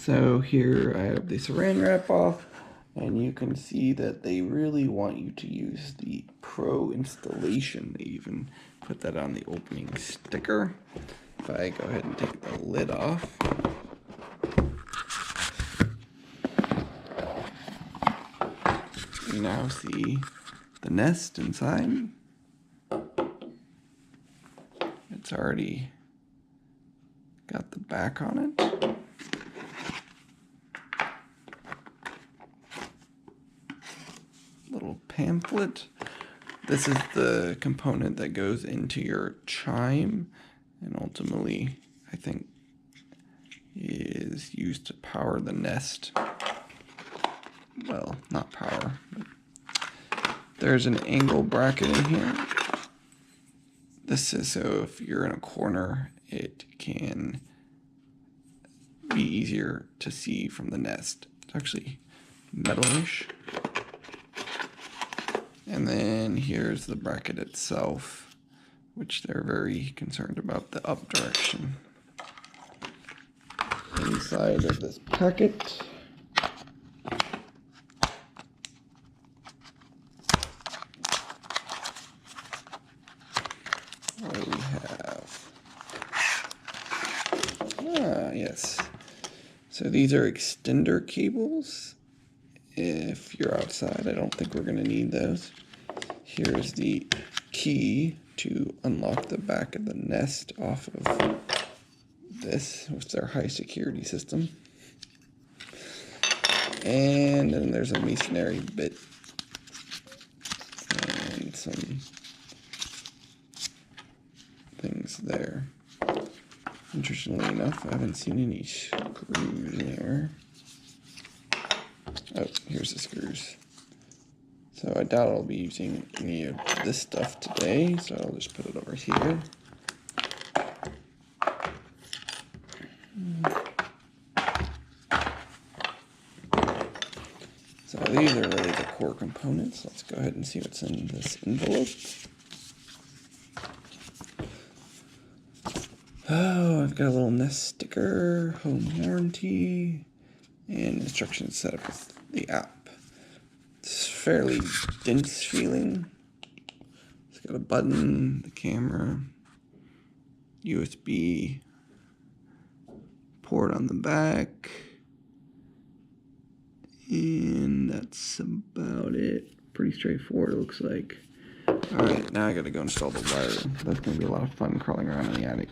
So here I have the saran wrap off, and you can see that they really want you to use the Pro installation. They even put that on the opening sticker. If I go ahead and take the lid off, you now see the Nest inside. It's already got the back on it. Little pamphlet. This is the component that goes into your chime and ultimately, I think, is used to power the Nest. Well, not power, but there's an angle bracket in here. This is so if you're in a corner, it can be easier to see from the Nest. It's actually metalish. And then here's the bracket itself, which they're very concerned about the up direction. Inside of this packet, what do we have? Yes. So these are extender cables. If you're outside, I don't think we're going to need those. Here's the key to unlock the back of the Nest off of this, which is our high security system. And then there's a masonry bit and some things there. Interestingly enough, I haven't seen any screws anywhere. Oh, here's the screws. So I doubt I'll be using any of this stuff today, so I'll just put it over here. So these are really the core components. Let's go ahead and see what's in this envelope. Oh, I've got a little Nest sticker, home warranty, and instructions set up with the app. It's fairly dense feeling. It's got a button, the camera, USB port on the back, and that's about it. Pretty straightforward, it looks like. Alright, now I gotta go install the wiring. That's gonna be a lot of fun crawling around in the attic.